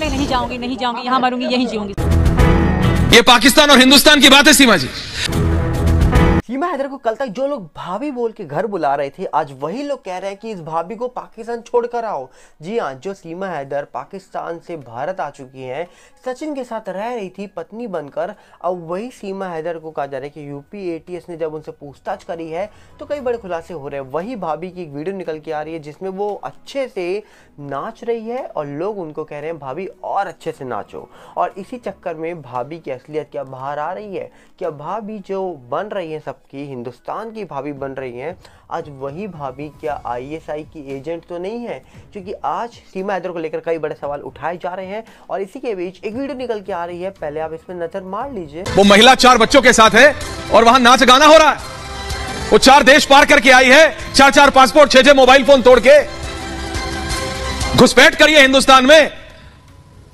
में नहीं जाऊंगी, नहीं जाऊंगी, यहाँ मरूंगी, यहीं जीऊंगी। ये पाकिस्तान और हिंदुस्तान की बात है सीमा जी। सीमा हैदर को कल तक जो लोग भाभी बोल के घर बुला रहे थे, आज वही लोग कह रहे हैं कि इस भाभी को पाकिस्तान छोड़कर आओ। जी हाँ, जो सीमा हैदर पाकिस्तान से भारत आ चुकी हैं, सचिन के साथ रह रही थी पत्नी बनकर, अब वही सीमा हैदर को कहा जा रहा है कि यूपी एटीएस ने जब उनसे पूछताछ करी है तो कई बड़े खुलासे हो रहे हैं। वही भाभी की एक वीडियो निकल के आ रही है जिसमें वो अच्छे से नाच रही है और लोग उनको कह रहे हैं भाभी और अच्छे से नाचो। और इसी चक्कर में भाभी की असलियत क्या बाहर आ रही है, क्या भाभी जो बन रही है सबकी हिंदुस्तान की भाभी बन रही हैं, आज वही भाभी क्या आईएसआई की एजेंट तो नहीं है? क्योंकि आज सीमा हैदर को लेकर कई बड़े सवाल उठाए जा रहे हैं और इसी के बीच एक वीडियो निकल के आ रही है, पहले आप इसमें नजर मार लीजिए। वो महिला 4 बच्चों के साथ है और वहां नाच गाना हो रहा है। वो 4 देश पार करके आई है, 4 पासपोर्ट, 6 मोबाइल फोन तोड़ के घुसपैठ करिए हिंदुस्तान में,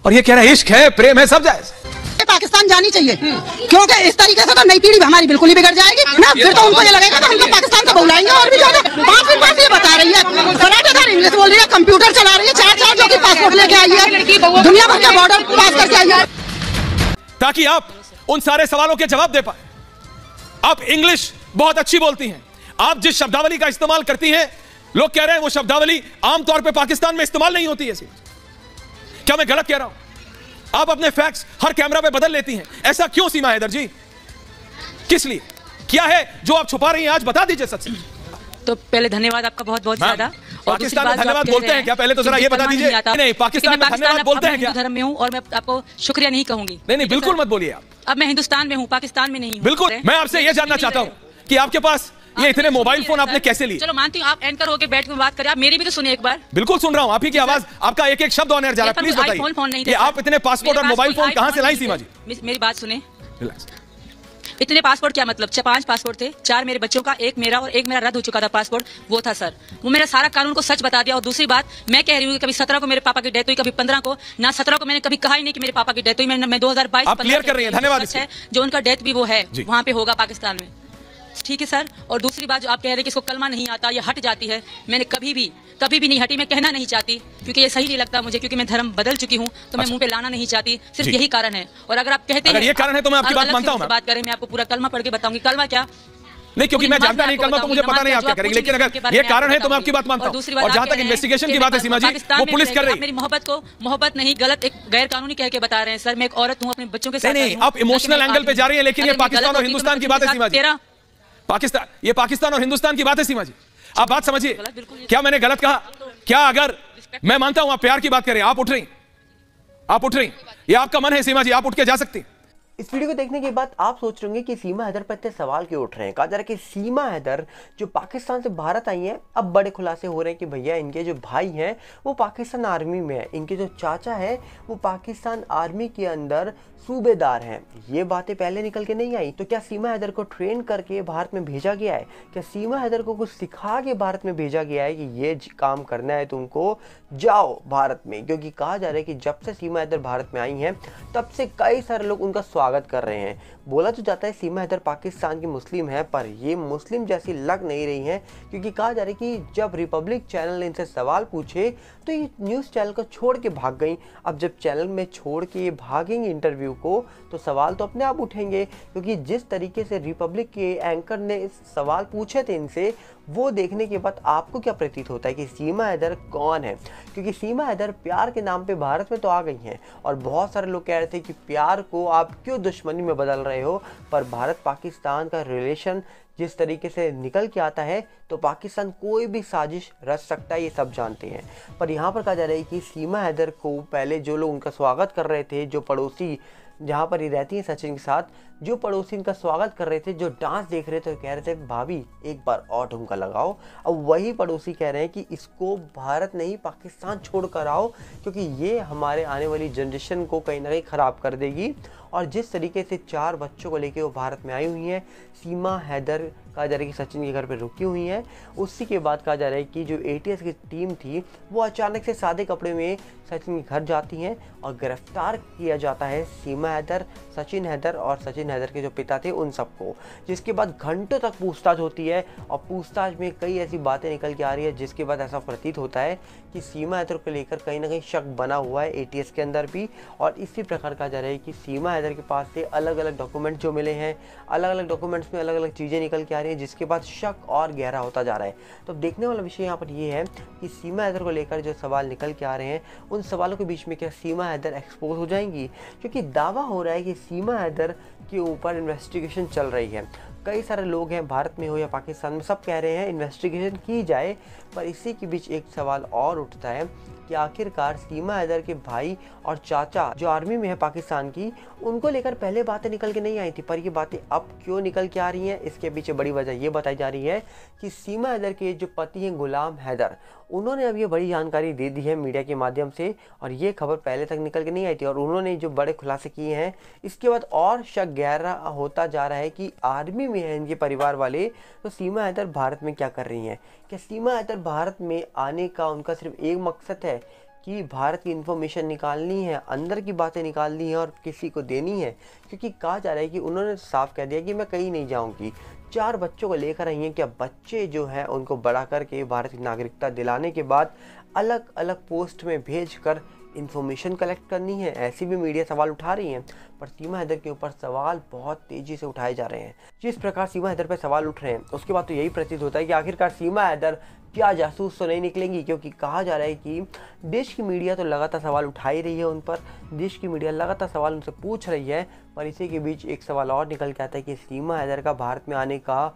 और ये कह रहा है इश्क है, प्रेम है, सब जायज। पाकिस्तान जानी चाहिए क्योंकि इस तरीके से तो नई पीढ़ी हमारी बिल्कुल ही बिगड़ जाएगी ना। फिर तो उनको ये लगेगा तो हम तो पाकिस्तान से बुलाएंगे और भी ज्यादा। 5 दिन बाद ये बता रही है, कराटेदार इंग्लिश बोल रही है, कंप्यूटर चला रही है, 4 जो कि पासपोर्ट लेके आई है, दुनिया भर के बॉर्डर पास करके आई है, ताकि आप उन सारे सवालों के जवाब दे पाए। आप इंग्लिश बहुत अच्छी बोलती हैं, आप जिस शब्दावली का इस्तेमाल करती हैं, लोग कह रहे हैं वो शब्दावली आमतौर पर पाकिस्तान में इस्तेमाल नहीं होती है। क्या मैं गलत कह रहा हूं? आप अपने फैक्ट्स हर कैमरा पे बदल लेती हैं, ऐसा क्यों सीमा हैदर जी? किस लिए? क्या है जो आप छुपा रही हैं? आज बता दीजिए सच। तो पहले धन्यवाद आपका बहुत बहुत ज्यादा। पाकिस्तान में धन्यवाद बोलते हैं क्या? पहले तो जरा ये बता दीजिए। नहीं, पाकिस्तान में धन्यवाद बोलते हैं क्या? धर्म में हूँ और मैं आपको शुक्रिया नहीं कहूंगी। नहीं, बिल्कुल मत बोलिए आप। अब मैं हिंदुस्तान में हूँ, पाकिस्तान में नहीं हूँ। बिल्कुल, मैं आपसे ये जानना चाहता हूँ कि आपके पास ये इतने मोबाइल फोन आपने कैसे लिए? चलो मानती हूँ, आप एंकर होकर बैठ के बात करें, आप मेरी भी तो सुनिए एक बार। बिल्कुल सुन रहा हूँ, आप ही की आवाज, आपका एक एक शब्द ऑन एयर जा रहा है। प्लीज बताइए कि आप इतने पासपोर्ट और मोबाइल फोन कहाँ से लाई सीमा जी? मेरी बात सुने। इतने पासपोर्ट क्या मतलब? 5 पासपोर्ट थे, 4 मेरे बच्चों का, एक मेरा और एक मेरा रद्द हो चुका था पासपोर्ट, वो था सर। वो मेरा सारा कानून को सच बता दिया। और दूसरी बात मैं कह रही हूँ, कभी 17 को मेरे पापा की डेथ हुई, कभी 15 को, ना 17 को मैंने कभी कहा ही नहीं कि मेरे पापा की डेथ हुई। मैं 2022 आप क्लियर कर रही हैं, धन्यवाद। जो उनका डेथ भी वो है, वहाँ पे होगा पाकिस्तान में, ठीक है सर। और दूसरी बात जो आप कह रहे हैं कि इसको कलमा नहीं आता, ये हट जाती है, मैंने कभी भी नहीं हटी। मैं कहना नहीं चाहती क्योंकि ये सही नहीं लगता मुझे, क्योंकि मैं धर्म बदल चुकी हूँ, तो मैं मुंह पे लाना नहीं चाहती। सिर्फ यही कारण है। और अगर आप कहते हैं ये कारण है तो मैं आपकी बात मानता हूँ। बात करें, मैं आपको पूरा कलमा पढ़ के बताऊंगी। कलमा क्या? नहीं, क्योंकि मैं जानता नहीं कलमा, तो मुझे पता नहीं आप क्या करेंगे, लेकिन अगर ये कारण है तो मैं आपकी बात मानता हूं। और जहां तक इन्वेस्टिगेशन की बात है सीमा जी, वो पुलिस कर रही है। मेरी मोहब्बत नहीं, गलत एक गैर कानूनी कह के बता रहे हैं सर। मैं एक औरत हूं, अपने बच्चों के साथ। नहीं, आप इमोशनल एंगल पे जा रही है, लेकिन ये पाकिस्तान और हिंदुस्तान की बात है सीमा जी। ये पाकिस्तान और हिंदुस्तान की बात है सीमा जी, आप बात समझिए। क्या मैंने गलत कहा? क्या अगर मैं मानता हूं आप प्यार की बात करें, आप उठ रही, ये आपका मन है सीमा जी, आप उठ के जा सकती। इस वीडियो को देखने के बाद आप सोच रहे होंगे कि सीमा हैदर पर इतने सवाल क्यों उठ रहे हैं। कहा जा रहा है कि सीमा हैदर जो पाकिस्तान से भारत आई हैं, अब बड़े खुलासे हो रहे हैं कि भैया इनके जो भाई हैं वो पाकिस्तान आर्मी में है, इनके जो चाचा है वो पाकिस्तान आर्मी के अंदर सूबेदार हैं। ये बातें पहले निकल के नहीं आई। तो क्या सीमा हैदर को ट्रेन करके भारत में भेजा गया है? क्या सीमा हैदर को कुछ सिखा के भारत में भेजा गया है कि ये काम करना है तुमको, जाओ भारत में? क्योंकि कहा जा रहा है कि जब से सीमा हैदर भारत में आई हैं तब से कई सारे लोग उनका स्वागत कर रहे हैं। बोला तो जाता है सीमा हैदर पाकिस्तान की मुस्लिम है, पर ये मुस्लिम जैसी लग नहीं रही हैं, क्योंकि कहा जा रहा है कि जब रिपब्लिक चैनल ने इनसे सवाल पूछे तो ये न्यूज़ चैनल को छोड़ के भाग गई। अब जब चैनल में छोड़ के ये भागेंगे इंटरव्यू को तो सवाल तो अपने आप उठेंगे, क्योंकि जिस तरीके से रिपब्लिक के एंकर ने सवाल पूछे थे इनसे, वो देखने के बाद आपको क्या प्रतीत होता है कि सीमा हैदर कौन है? क्योंकि सीमा हैदर प्यार के नाम पे भारत में तो आ गई हैं और बहुत सारे लोग कह रहे थे कि प्यार को आप क्यों दुश्मनी में बदल रहे हो। पर भारत पाकिस्तान का रिलेशन जिस तरीके से निकल के आता है तो पाकिस्तान कोई भी साजिश रच सकता है, ये सब जानते हैं। पर यहाँ पर कहा जा रहा है कि सीमा हैदर को पहले जो लोग उनका स्वागत कर रहे थे, जो पड़ोसी जहाँ पर ये रहती है सचिन के साथ, जो पड़ोसी इनका स्वागत कर रहे थे, जो डांस देख रहे थे, कह रहे थे भाभी एक बार और ठुमका लगाओ। अब वही पड़ोसी कह रहे हैं कि इसको भारत नहीं पाकिस्तान छोड़ कर आओ, क्योंकि ये हमारे आने वाली जनरेशन को कहीं ना कहीं ख़राब कर देगी। और जिस तरीके से 4 बच्चों को लेके वो भारत में आई हुई हैं, सीमा हैदर कहा जा रहा है कि सचिन के घर पे रुकी हुई हैं। उसी के बाद कहा जा रहा है कि जो एटीएस की टीम थी वो अचानक से सादे कपड़े में सचिन के घर जाती हैं और गिरफ्तार किया जाता है सीमा हैदर, सचिन हैदर और सचिन हैदर के जो पिता थे उन सबको। जिसके बाद घंटों तक पूछताछ होती है और पूछताछ में कई ऐसी बातें निकल के आ रही है जिसके बाद ऐसा प्रतीत होता है कि सीमा हैदर को लेकर कहीं ना कहीं शक बना हुआ है एटीएस के अंदर भी। और इसी प्रकार कहा जा रहा है कि सीमा हैदर के पास से अलग अलग डॉक्यूमेंट जो मिले हैं, अलग अलग डॉक्यूमेंट्स में अलग अलग चीज़ें निकल के आ रही हैं, जिसके बाद शक और गहरा होता जा रहा है। तो देखने वाला विषय यहाँ पर ये है कि सीमा हैदर को लेकर जो सवाल निकल के आ रहे हैं, उन सवालों के बीच में क्या सीमा हैदर एक्सपोज हो जाएंगी? क्योंकि दावा हो रहा है कि सीमा हैदर के ऊपर इन्वेस्टिगेशन चल रही है। कई सारे लोग हैं, भारत में हो या पाकिस्तान में, सब कह रहे हैं इन्वेस्टिगेशन की जाए। पर इसी के बीच एक सवाल और उठता है कि आखिरकार सीमा हैदर के भाई और चाचा जो आर्मी में है पाकिस्तान की, उनको लेकर पहले बातें निकल के नहीं आई थी, पर ये बातें अब क्यों निकल के आ रही हैं? इसके पीछे बड़ी वजह ये बताई जा रही है कि सीमा हैदर के जो पति हैं गुलाम हैदर, उन्होंने अब ये बड़ी जानकारी दे दी है मीडिया के माध्यम से, और ये खबर पहले तक निकल के नहीं आई थी। और उन्होंने जो बड़े खुलासे किए हैं, इसके बाद और शक गहरा होता जा रहा है कि आर्मी में है इनके परिवार वाले, तो सीमा हैदर भारत में क्या कर रही हैं? क्या सीमा हैदर भारत में आने का उनका सिर्फ एक मकसद है कि भारत की इन्फॉर्मेशन निकालनी है, अंदर की बातें निकालनी है और किसी को देनी है? क्योंकि कहा जा रहा है कि उन्होंने साफ कह दिया कि मैं कहीं नहीं जाऊंगी। 4 बच्चों को लेकर आई हैं। क्या बच्चे जो हैं उनको बड़ा करके भारत की नागरिकता दिलाने के बाद अलग अलग पोस्ट में भेजकर इन्फॉर्मेशन कलेक्ट करनी है? ऐसी भी मीडिया सवाल उठा रही हैं। पर सीमा हैदर के ऊपर सवाल बहुत तेजी से उठाए जा रहे हैं। जिस प्रकार सीमा हैदर पर सवाल उठ रहे हैं, उसके बाद तो यही प्रतीत होता है कि आखिरकार सीमा हैदर क्या जासूस तो नहीं निकलेंगी। क्योंकि कहा जा रहा है कि देश की मीडिया तो लगातार सवाल उठा ही रही है उन पर, देश की मीडिया लगातार सवाल उनसे पूछ रही है। पर इसी के बीच एक सवाल और निकल के आता है कि सीमा हैदर का भारत में आने का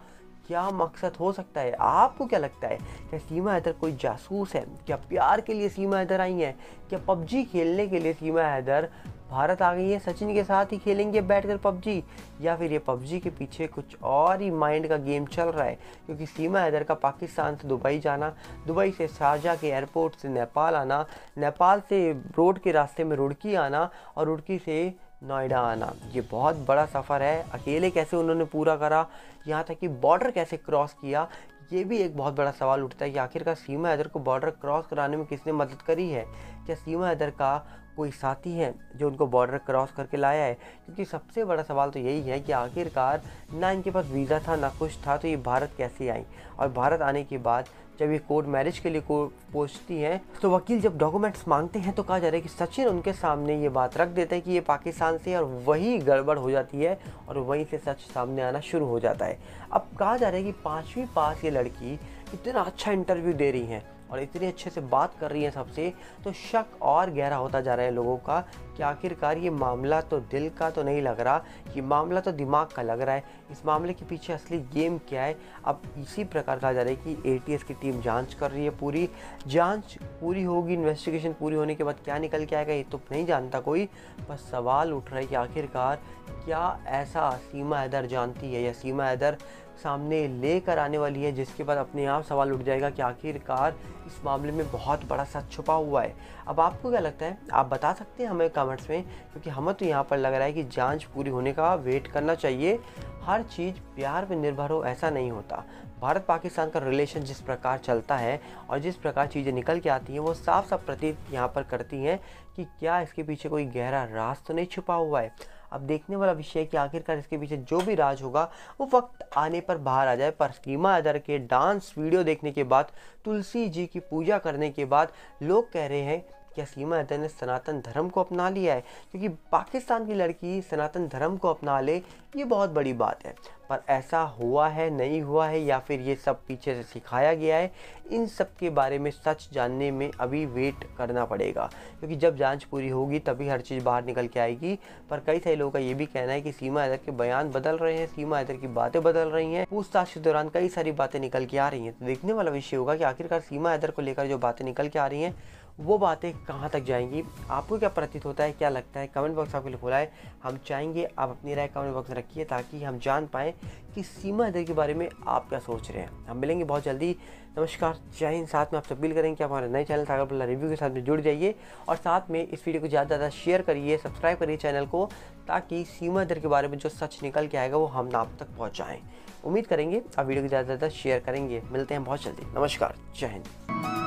क्या मकसद हो सकता है? आपको क्या लगता है? क्या सीमा हैदर कोई जासूस है? क्या प्यार के लिए सीमा हैदर आई हैं? क्या पबजी खेलने के लिए सीमा हैदर भारत आ गई है? सचिन के साथ ही खेलेंगे बैठकर पबजी, या फिर ये पबजी के पीछे कुछ और ही माइंड का गेम चल रहा है? क्योंकि सीमा हैदर का पाकिस्तान से दुबई जाना, दुबई से शारजाह के एयरपोर्ट से नेपाल आना, नेपाल से रोड के रास्ते में रुड़की आना और रुड़की से नोएडा आना, ये बहुत बड़ा सफ़र है। अकेले कैसे उन्होंने पूरा करा, यहाँ तक कि बॉर्डर कैसे क्रॉस किया, ये भी एक बहुत बड़ा सवाल उठता है कि आखिरकार सीमा हैदर को बॉर्डर क्रॉस कराने में किसने मदद करी है? क्या सीमा हैदर का कोई साथी है जो उनको बॉर्डर क्रॉस करके लाया है? क्योंकि सबसे बड़ा सवाल तो यही है कि आखिरकार ना इनके पास वीज़ा था ना कुछ था, तो ये भारत कैसे आई? और भारत आने के बाद जब ये कोर्ट मैरिज के लिए पहुंचती हैं, तो वकील जब डॉक्यूमेंट्स मांगते हैं तो कहा जा रहा है कि सचिन उनके सामने ये बात रख देते हैं कि ये पाकिस्तान से, और वही गड़बड़ हो जाती है और वहीं से सच सामने आना शुरू हो जाता है। अब कहा जा रहा है कि 5वीं पास ये लड़की इतना अच्छा इंटरव्यू दे रही हैं और इतने अच्छे से बात कर रही हैं सबसे, तो शक और गहरा होता जा रहा है लोगों का कि आखिरकार ये मामला तो दिल का तो नहीं लग रहा, ये मामला तो दिमाग का लग रहा है। इस मामले के पीछे असली गेम क्या है? अब इसी प्रकार कहा जा रहा है कि एटीएस की टीम जांच कर रही है, पूरी जांच पूरी होगी, इन्वेस्टिगेशन पूरी होने के बाद क्या निकल के आएगा ये तो नहीं जानता कोई। बस सवाल उठ रहा है कि आखिरकार क्या ऐसा सीमा हैदर जानती है या सीमा हैदर सामने लेकर आने वाली है, जिसके बाद अपने आप सवाल उठ जाएगा कि आखिरकार इस मामले में बहुत बड़ा सच छुपा हुआ है। अब आपको क्या लगता है? आप बता सकते हैं हमें कमेंट्स में, क्योंकि हमें तो यहाँ पर लग रहा है कि जांच पूरी होने का वेट करना चाहिए। हर चीज़ प्यार पर निर्भर हो ऐसा नहीं होता। भारत पाकिस्तान का रिलेशन जिस प्रकार चलता है और जिस प्रकार चीज़ें निकल के आती हैं, वो साफ साफ प्रतीत यहाँ पर करती हैं कि क्या इसके पीछे कोई गहरा राज तो नहीं छुपा हुआ है। अब देखने वाला विषय है कि आखिरकार इसके पीछे जो भी राज होगा वो वक्त आने पर बाहर आ जाए। पर सीमा हैदर के डांस वीडियो देखने के बाद, तुलसी जी की पूजा करने के बाद लोग कह रहे हैं क्या सीमा हैदर ने सनातन धर्म को अपना लिया है? क्योंकि पाकिस्तान की लड़की सनातन धर्म को अपना ले, ये बहुत बड़ी बात है। पर ऐसा हुआ है, नहीं हुआ है, या फिर ये सब पीछे से सिखाया गया है, इन सब के बारे में सच जानने में अभी वेट करना पड़ेगा। क्योंकि जब जांच पूरी होगी तभी हर चीज़ बाहर निकल के आएगी। पर कई सारे लोगों का ये भी कहना है कि सीमा हैदर के बयान बदल रहे हैं, सीमा हैदर की बातें बदल रही हैं, पूछताछ के दौरान कई सारी बातें निकल के आ रही हैं। तो देखने वाला विषय होगा कि आखिरकार सीमा हैदर को लेकर जो बातें निकल के आ रही हैं वो बातें कहाँ तक जाएंगी। आपको क्या प्रतीत होता है, क्या लगता है? कमेंट बॉक्स आपके लिए खुला है। हम चाहेंगे आप अपनी राय कमेंट बॉक्स में रखिए ताकि हम जान पाएँ कि सीमा हैदर के बारे में आप क्या सोच रहे हैं। हम मिलेंगे बहुत जल्दी। नमस्कार, जय हिंद। साथ में आपसे अपील करेंगे कि आप हमारे नए चैनल सागर पल्ला रिव्यू के साथ में जुड़ जाइए और साथ में इस वीडियो को ज़्यादा से ज़्यादा शेयर करिए, सब्सक्राइब करिए चैनल को, ताकि सीमा हैदर के बारे में जो सच निकल के आएगा वो हम आप तक पहुँचाएँ। उम्मीद करेंगे आप वीडियो को ज़्यादा से ज़्यादा शेयर करेंगे। मिलते हैं बहुत जल्दी। नमस्कार, जय हिंद।